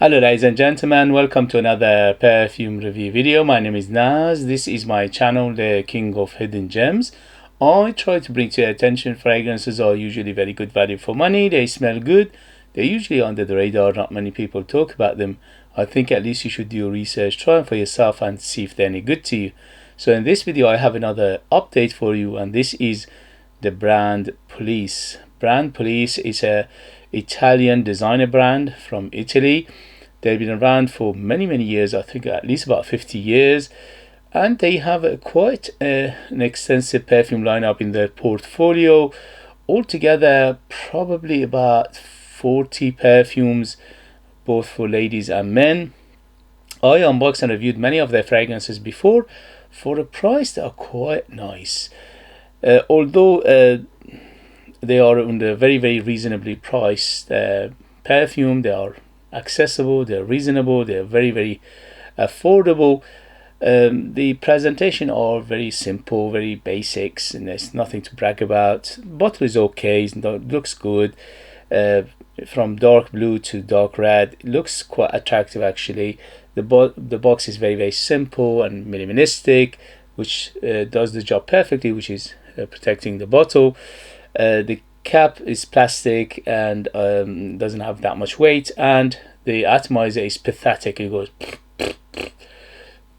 Hello ladies and gentlemen, welcome to another perfume review video. My name is Naz. This is my channel, the King of Hidden Gems. I try to bring to your attention fragrances are usually very good value for money. They smell good. They're usually under the radar. Not many people talk about them. I think at least you should do your research, try them for yourself and see if they're any good to you. So in this video I have another update for you, and this is the brand Police. Brand Police is a Italian designer brand from Italy. They've been around for many years, I think at least about 50 years, and they have quite an extensive perfume lineup in their portfolio. Altogether probably about 40 perfumes, both for ladies and men. I unboxed and reviewed many of their fragrances before for a price that are quite nice. Although they are under very reasonably priced perfume, they are accessible, they're reasonable, they're very affordable. The presentation are very simple, very basics, and there's nothing to brag about. Bottle is okay, it looks good. From dark blue to dark red, it looks quite attractive actually. The box is very simple and minimalistic, which does the job perfectly, which is protecting the bottle. The cap is plastic and doesn't have that much weight, and the atomizer is pathetic. It goes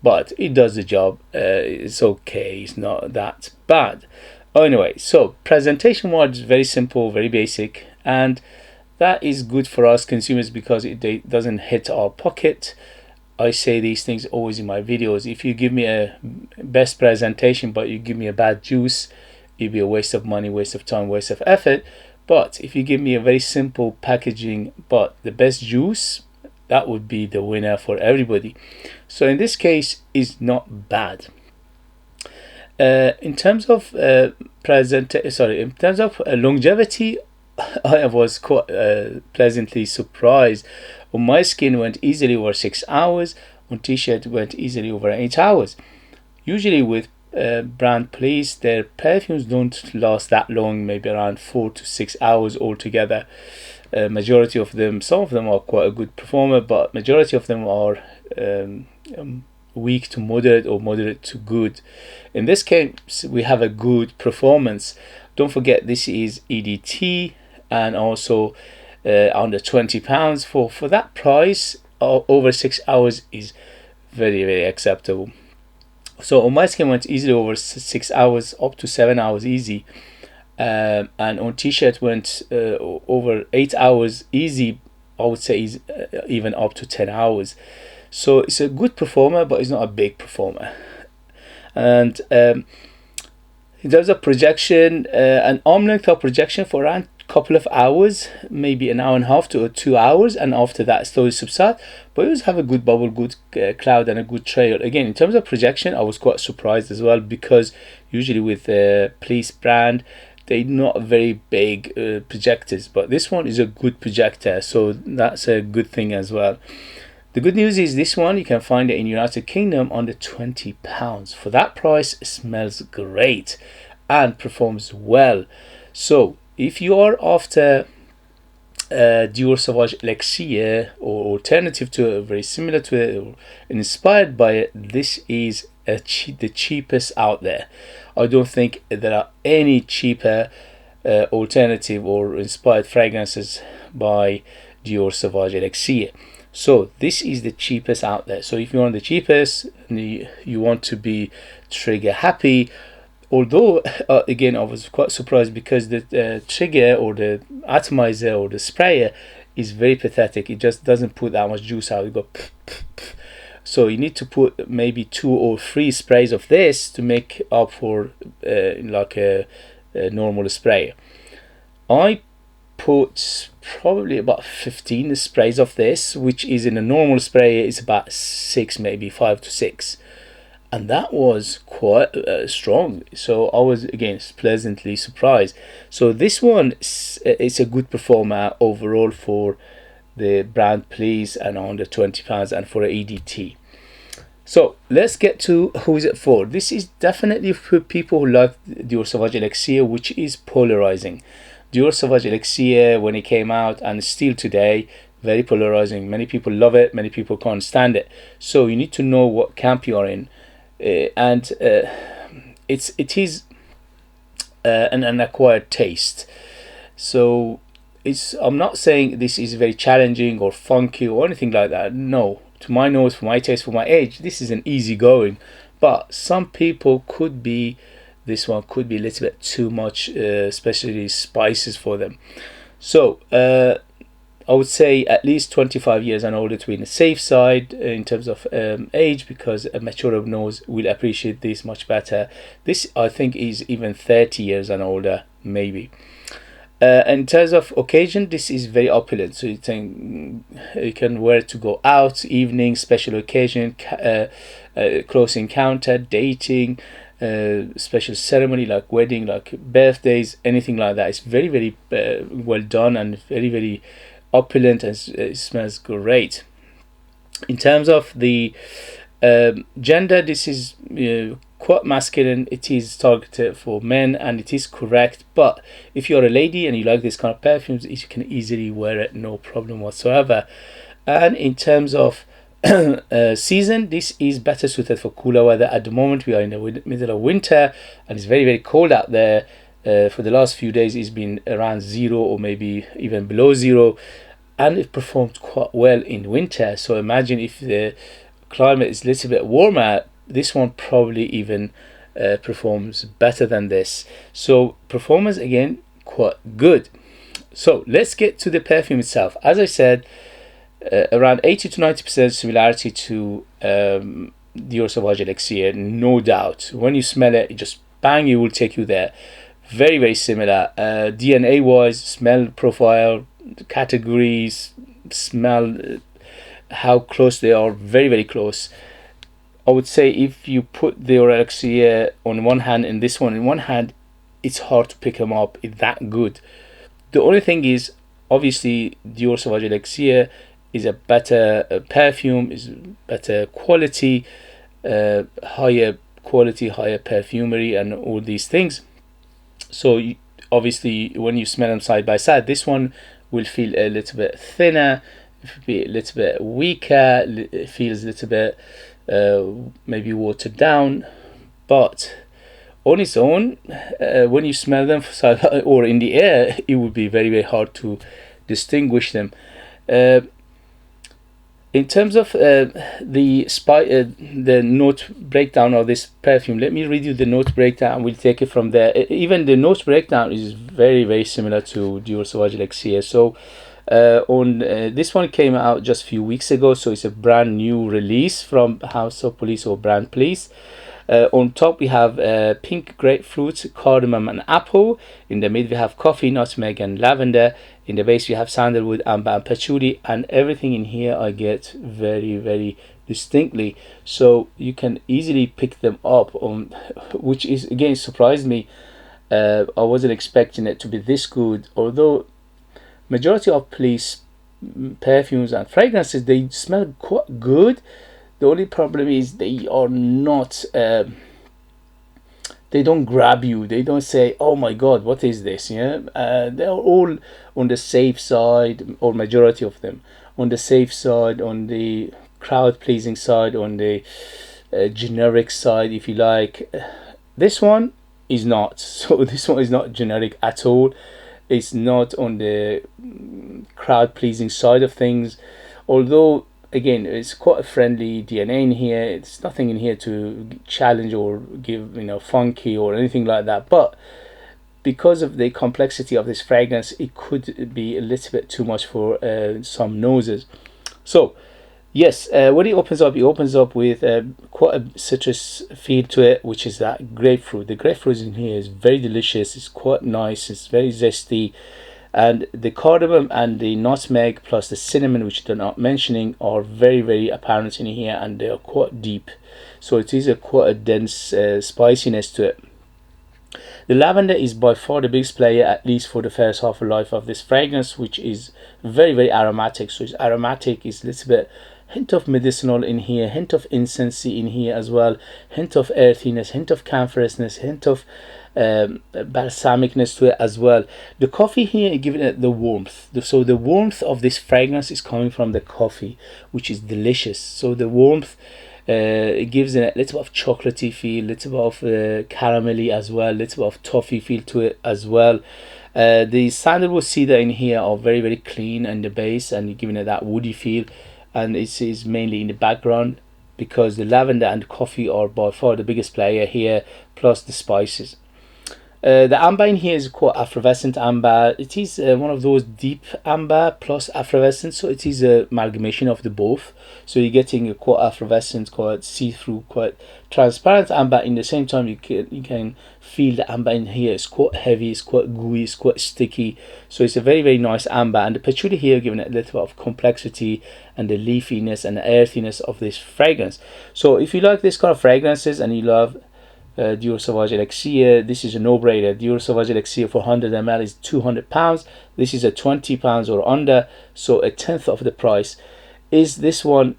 but it does the job. It's okay, it's not that bad. Anyway, so presentation wise, very simple, very basic, and that is good for us consumers because it doesn't hit our pocket. I say these things always in my videos. If you give me a best presentation but you give me a bad juice, it'd be a waste of money, waste of time, waste of effort. But if you give me a very simple packaging but the best juice, that would be the winner for everybody. So in this case, is not bad. In terms of longevity, I was quite pleasantly surprised. On my skin went easily over 6 hours. On t-shirt went easily over 8 hours. Usually with brand Police, their perfumes don't last that long, maybe around 4 to 6 hours altogether. Majority of them, some of them are quite a good performer, but majority of them are weak to moderate or moderate to good. In this case we have a good performance. Don't forget this is EDT and also under £20. For that price, over 6 hours is very acceptable. So on my skin went easily over 6 hours, up to 7 hours easy, and on t-shirt went over 8 hours easy. I would say is even up to 10 hours. So it's a good performer, but it's not a big performer. And in terms of projection, an arm length of projection for around couple of hours, maybe an hour and a half to 2 hours, and after that slowly subside. But it was have a good bubble, good cloud, and a good trail. Again, in terms of projection, I was quite surprised as well, because usually with Police brand, they're not very big projectors, but this one is a good projector, so that's a good thing as well. The good news is this one you can find it in United Kingdom under £20. For that price, it smells great and performs well. So if you are after Dior Sauvage Elixir or alternative to it, very similar to it, or inspired by it, this is the cheapest out there. I don't think there are any cheaper alternative or inspired fragrances by Dior Sauvage Elixir. So this is the cheapest out there. So if you want the cheapest and you want to be trigger happy, although again I was quite surprised because the trigger or the atomizer or the sprayer is very pathetic. It just doesn't put that much juice out. You go so you need to put maybe 2 or 3 sprays of this to make up for like a normal sprayer. I put probably about 15 sprays of this, which is in a normal sprayer is about 6, maybe 5 to 6, and that was quite strong. So I was again pleasantly surprised. So this one is a good performer overall for the brand Police and under £20 and for EDT. So let's get to who is it for. This is definitely for people who like Dior Sauvage Elixir, which is polarizing. Dior Sauvage Elixir, when it came out and still today, very polarizing. Many people love it, many people can't stand it. So you need to know what camp you are in, and it is an acquired taste. So I'm not saying this is very challenging or funky or anything like that. No, to my nose, for my taste, for my age, this is an easy going. But some people this one could be a little bit too much, especially spices for them. So I would say at least 25 years and older to be in the safe side in terms of age, because a mature nose will appreciate this much better. This I think is even 30 years and older maybe. In terms of occasion, this is very opulent, so you can wear it to go out, evening, special occasion, close encounter, dating, special ceremony like wedding, like birthdays, anything like that. It's very, very well done and very, very opulent, and it smells great. In terms of the gender, this is quite masculine. It is targeted for men, and it is correct. But if you're a lady and you like this kind of perfumes, you can easily wear it, no problem whatsoever. And in terms of season, this is better suited for cooler weather. At the moment we are in the middle of winter and it's very, very cold out there. For the last few days it's been around 0 or maybe even below 0, and it performed quite well in winter. So imagine if the climate is a little bit warmer, this one probably even performs better than this. So performance again quite good. So let's get to the perfume itself. As I said, around 80 to 90% similarity to Dior Sauvage Elixir, no doubt. When you smell it, it just bang, it will take you there. Very, very similar. DNA wise, smell profile, categories, smell, how close they are, very, very close. I would say if you put Dior Elixir on one hand and this one in one hand, it's hard to pick them up. It's that good. The only thing is, obviously, Dior Sauvage Elixir is a better perfume, is better quality, higher quality, higher perfumery, and all these things. So obviously, when you smell them side by side, this one will feel a little bit thinner, it will be a little bit weaker, it feels a little bit maybe watered down. But on its own, when you smell them or in the air, it would be very, very hard to distinguish them. In terms of the note breakdown of this perfume, let me read you the note breakdown and we'll take it from there. Even the note breakdown is very, very similar to Dior Sauvage Elixir. So this one came out just a few weeks ago, so it's a brand new release from House of Police or Brand Police. On top we have pink grapefruit, cardamom and apple. In the mid we have coffee, nutmeg and lavender. In the base we have sandalwood, amber and patchouli, and everything in here I get very, very distinctly, so you can easily pick them up, which is again surprised me. I wasn't expecting it to be this good, although majority of police perfumes and fragrances, they smell quite good. The only problem is they are not they don't grab you, they don't say, oh my god, what is this? They're all on the safe side, or majority of them on the safe side, on the crowd pleasing side, on the generic side, if you like. This one is not. So this one is not generic at all. It's not on the crowd pleasing side of things, although again it's quite a friendly DNA in here. It's nothing in here to challenge or give funky or anything like that, but because of the complexity of this fragrance, it could be a little bit too much for some noses. So yes, when it opens up with quite a citrus feel to it, which is that grapefruit. The grapefruit in here is very delicious. It's quite nice. It's very zesty, and the cardamom and the nutmeg plus the cinnamon, which they're not mentioning, are very, very apparent in here, and they are quite deep. So it is quite a dense spiciness to it. The lavender is by far the biggest player, at least for the first half of life of this fragrance, which is very, very aromatic. So it's aromatic, it's a little bit hint of medicinal in here, hint of incensey in here as well, hint of earthiness, hint of camphousness, hint of balsamicness to it as well. The coffee here is giving it the warmth, so the warmth of this fragrance is coming from the coffee, which is delicious. So the warmth, it gives it a little bit of chocolatey feel, little bit of caramelly as well, little bit of toffee feel to it as well. The sandalwood cedar in here are very, very clean in the base, and giving it that woody feel, and it is mainly in the background because the lavender and the coffee are by far the biggest player here, plus the spices. The amber in here is quite effervescent amber. It is one of those deep amber plus effervescent, so it is a amalgamation of the both. So you're getting a quite effervescent, quite see-through, quite transparent amber. In the same time, you can feel the amber in here. It's quite heavy, it's quite gooey, it's quite sticky. So it's a very, very nice amber. And the patchouli here giving it a little bit of complexity and the leafiness and the earthiness of this fragrance. So if you like this kind of fragrances and you love Dior Sauvage Elixir, this is a no-brainer. Dior Sauvage Elixir for 100 ml is £200. This is a £20 or under, so a tenth of the price. Is this one,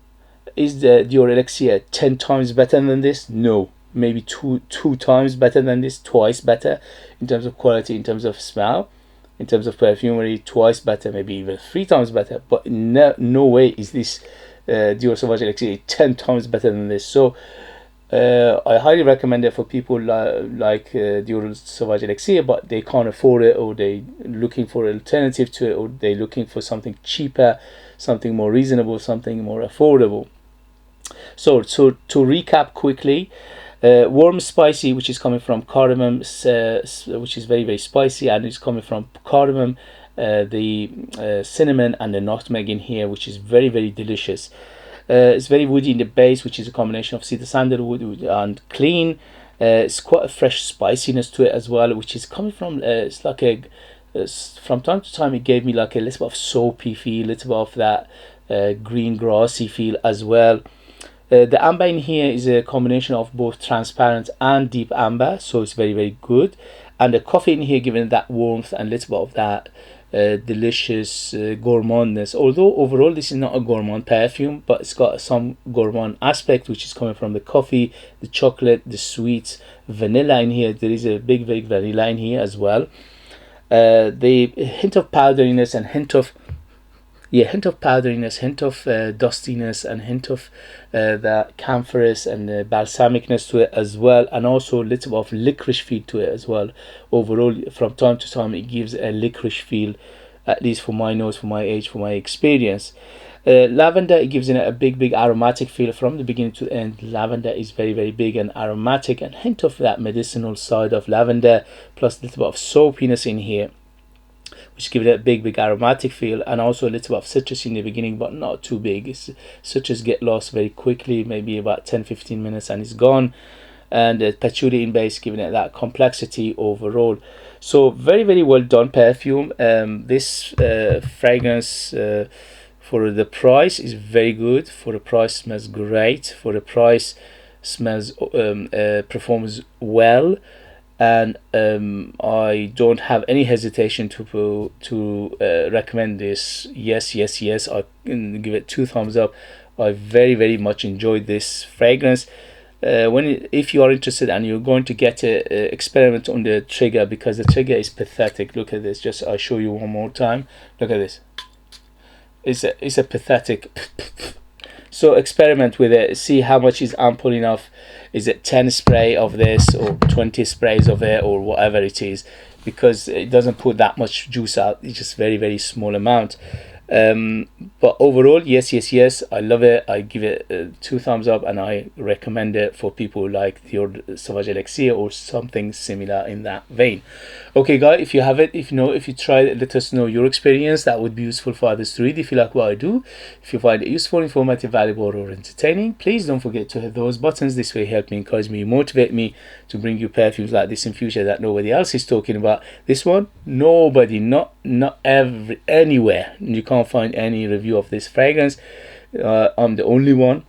is the Dior Elixir 10 times better than this? No, maybe two times better than this, twice better in terms of quality, in terms of smell, in terms of perfumery, twice better, maybe even 3 times better. But no way is this Dior Sauvage Elixir 10 times better than this. So I highly recommend it for people like Dior Sauvage Elixir, but they can't afford it, or they looking for an alternative to it, or they looking for something cheaper, something more reasonable, something more affordable. So to recap quickly, warm spicy, which is coming from cardamom, which is very, very spicy, and it's coming from cardamom, the cinnamon and the nutmeg in here, which is very, very delicious. It's very woody in the base, which is a combination of cedar sandalwood and clean. It's quite a fresh spiciness to it as well, which is coming from it's like from time to time it gave me like a little bit of soapy feel, a little bit of that green grassy feel as well. The amber in here is a combination of both transparent and deep amber, so it's very, very good. And the coffee in here giving that warmth and a little bit of that delicious gourmandness. Although overall this is not a gourmand perfume, but it's got some gourmand aspect, which is coming from the coffee, the chocolate, the sweets, vanilla in here. There is a big vanilla in here as well. The hint of powderiness and hint of powderiness, hint of dustiness, and hint of that camphorous and balsamicness to it as well, and also a little bit of licorice feel to it as well. Overall, from time to time, it gives a licorice feel, at least for my nose, for my age, for my experience. Lavender, it gives it a big aromatic feel from the beginning to the end. Lavender is very, very big and aromatic, and hint of that medicinal side of lavender, plus a little bit of soapiness in here, which gives it a big aromatic feel, and also a little bit of citrus in the beginning, but not too big. Citrus get lost very quickly, maybe about 10-15 minutes and it's gone. And the patchouli in base giving it that complexity overall. So very, very well done perfume. This fragrance for the price is very good. For the price, smells great. For the price, smells performs well. And I don't have any hesitation to recommend this. Yes, I can give it 2 thumbs up. I very much enjoyed this fragrance. If you are interested and you're going to get a experiment on the trigger, because the trigger is pathetic. Look at this. Just I'll show you one more time. Look at this. It's a pathetic. So experiment with it, see how much is ample enough. Is it 10 spray of this or 20 sprays of it or whatever it is, because it doesn't put that much juice out. It's just very small amount. But overall, yes, I love it. I give it 2 thumbs up, and I recommend it for people like Dior Sauvage Elixir or something similar in that vein. Okay guys, if you have it, if you tried it, let us know your experience. That would be useful for others to read if you like what I do. If you find it useful, informative, valuable, or entertaining, please don't forget to hit those buttons. This way help me, encourage me, motivate me to bring you perfumes like this in future that nobody else is talking about. This one, nobody, not anywhere. You can't find any review of this fragrance. I'm the only one.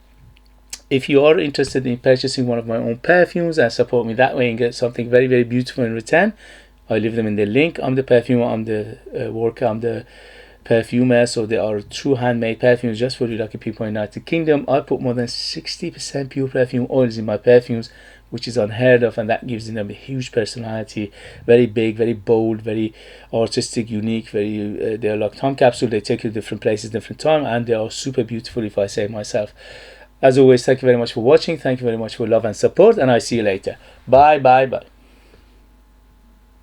If you are interested in purchasing one of my own perfumes and support me that way and get something very beautiful in return, I leave them in the link. I'm the perfumer, I'm the worker, I'm the perfumer, so they are true handmade perfumes just for you lucky people in the United Kingdom. I put more than 60% pure perfume oils in my perfumes, which is unheard of, and that gives them a huge personality. Very big, very bold, very artistic, unique. Very they are like time capsule. They take you to different places, different time, and they are super beautiful, if I say myself. As always, thank you very much for watching. Thank you very much for love and support, and I see you later. Bye bye bye.